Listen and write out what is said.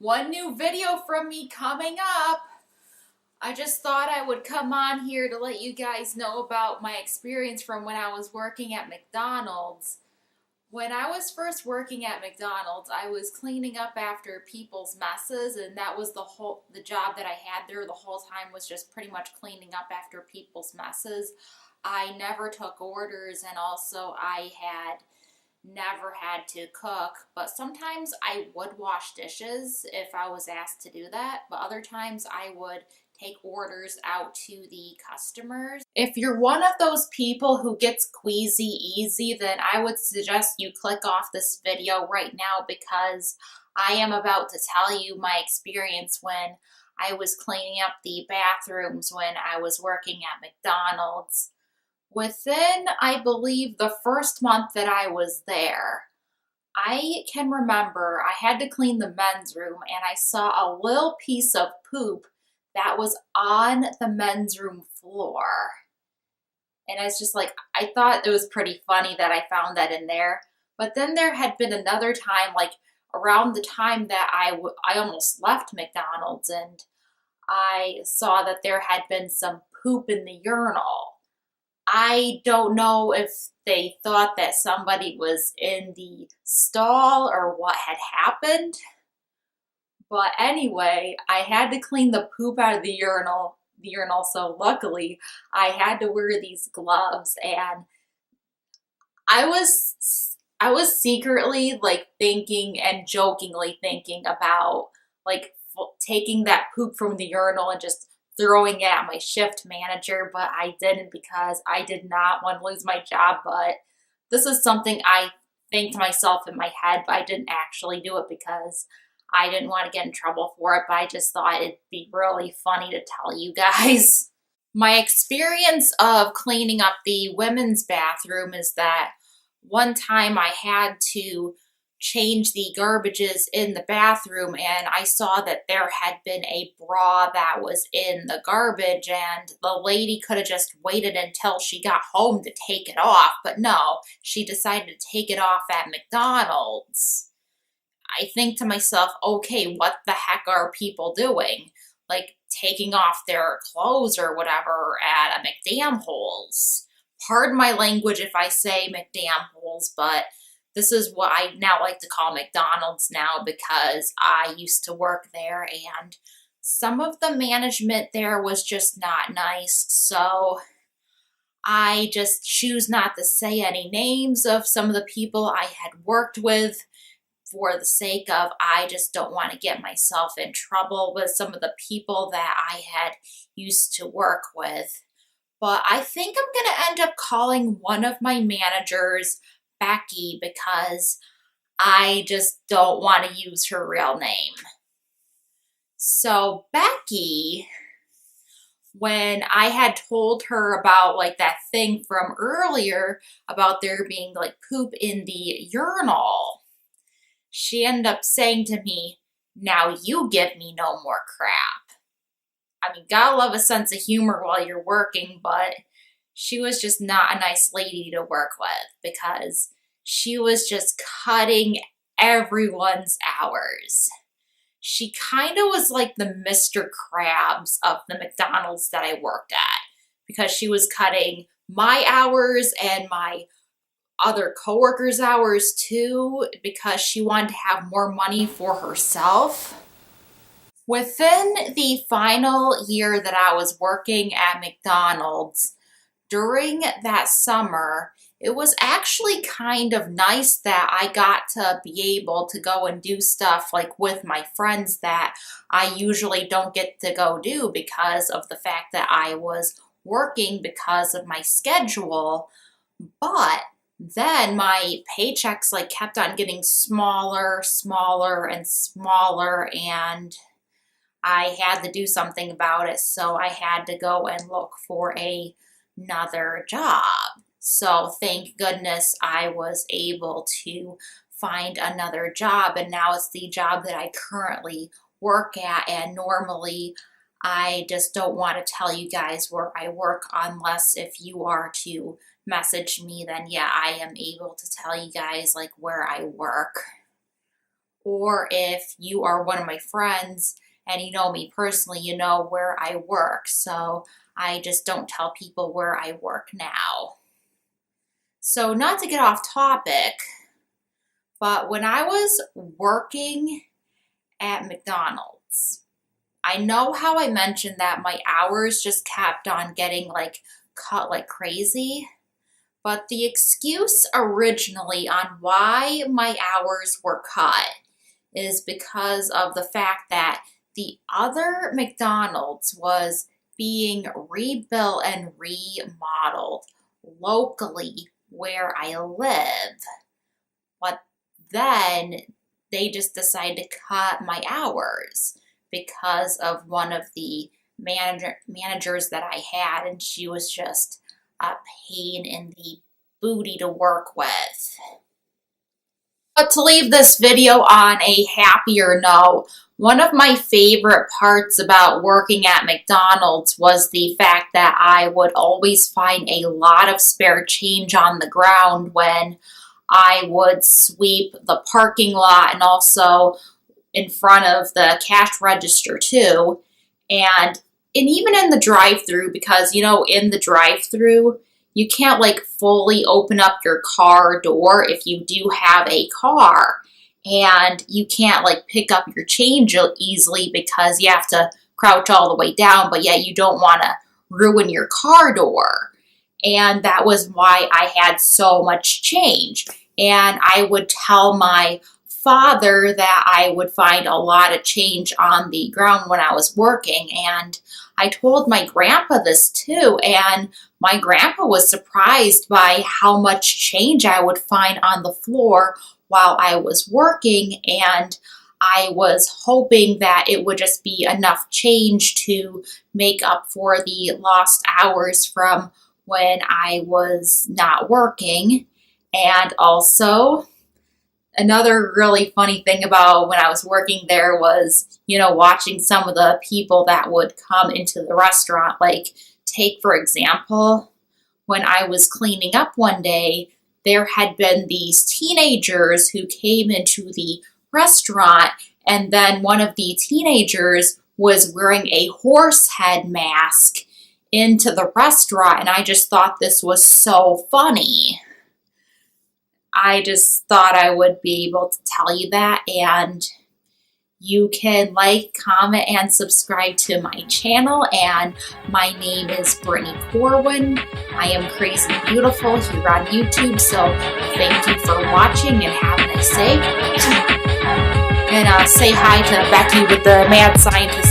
One new video from me coming up. I just thought I would come on here to let you guys know about my experience from when I was working at McDonald's. When I was first working at McDonald's, I was cleaning up after people's messes, and that was the job that I had there the whole time, was just pretty much cleaning up after people's messes. I never took orders, and also I had never had to cook, but sometimes I would wash dishes if I was asked to do that, but other times I would take orders out to the customers. If you're one of those people who gets queasy easy, then I would suggest you click off this video right now, because I am about to tell you my experience when I was cleaning up the bathrooms when I was working at McDonald's. Within, I believe, the first month that I was there, I can remember I had to clean the men's room, and I saw a little piece of poop that was on the men's room floor. And it's just like, I thought it was pretty funny that I found that in there. But then there had been another time, like around the time that I almost left McDonald's, and I saw that there had been some poop in the urinal. I don't know if they thought that somebody was in the stall or what had happened. But anyway, I had to clean the poop out of the urinal, so luckily I had to wear these gloves, and I was secretly like thinking and jokingly thinking about like taking that poop from the urinal and just throwing it at my shift manager, but I didn't, because I did not want to lose my job. But this is something I think to myself in my head, but I didn't actually do it because I didn't want to get in trouble for it, but I just thought it'd be really funny to tell you guys. My experience of cleaning up the women's bathroom is that one time I had to change the garbages in the bathroom, and I saw that there had been a bra that was in the garbage, and the lady could have just waited until she got home to take it off, but no, she decided to take it off at McDonald's. I think to myself, okay, what the heck are people doing? Like taking off their clothes or whatever at a McDamholes. Pardon my language if I say McDamholes, but this is what I now like to call McDonald's now, because I used to work there, and some of the management there was just not nice. So I just choose not to say any names of some of the people I had worked with, for the sake of, I just don't want to get myself in trouble with some of the people that I had used to work with. But I think I'm going to end up calling one of my managers Becky, because I just don't want to use her real name. So Becky, when I had told her about like that thing from earlier about there being like poop in the urinal, she ended up saying to me, "Now you give me no more crap." I mean, gotta love a sense of humor while you're working, but she was just not a nice lady to work with, because she was just cutting everyone's hours. She kind of was like the Mr. Krabs of the McDonald's that I worked at, because she was cutting my hours and my other coworkers' hours too, because she wanted to have more money for herself. Within the final year that I was working at McDonald's, during that summer, it was actually kind of nice that I got to be able to go and do stuff like with my friends that I usually don't get to go do, because of the fact that I was working because of my schedule. But then my paychecks like kept on getting smaller, and smaller, and I had to do something about it. So I had to go and look for another job. So thank goodness I was able to find another job, and now it's the job that I currently work at. And normally I just don't want to tell you guys where I work, unless if you are to message me, then yeah, I am able to tell you guys like where I work. or if you are one of my friends and you know me personally, you know where I work. So I just don't tell people where I work now. So not to get off topic, but when I was working at McDonald's, I know how I mentioned that my hours just kept on getting like cut like crazy. But the excuse originally on why my hours were cut is because of the fact that the other McDonald's was being rebuilt and remodeled locally where I live. But then they just decided to cut my hours because of one of the managers that I had, and she was just a pain in the booty to work with. But to leave this video on a happier note, one of my favorite parts about working at McDonald's was the fact that I would always find a lot of spare change on the ground when I would sweep the parking lot and also in front of the cash register too. And even in the drive-thru, because, you know, in the drive-thru, you can't like fully open up your car door if you do have a car. And you can't like pick up your change easily because you have to crouch all the way down, but yet you don't want to ruin your car door. And that was why I had so much change. And I would tell my father that I would find a lot of change on the ground when I was working. And I told my grandpa this too, and my grandpa was surprised by how much change I would find on the floor while I was working, and I was hoping that it would just be enough change to make up for the lost hours from when I was not working. And also, another really funny thing about when I was working there was, you know, watching some of the people that would come into the restaurant. Like, take for example, when I was cleaning up one day, there had been these teenagers who came into the restaurant, and then one of the teenagers was wearing a horse head mask into the restaurant, and I just thought this was so funny. I just thought I would be able to tell you that, and you can like, comment, and subscribe to my channel. And my name is Brittany Corwin. I am Crazy Beautiful here on YouTube, so thank you for watching and have a nice day. And say hi to Becky with the Mad Scientist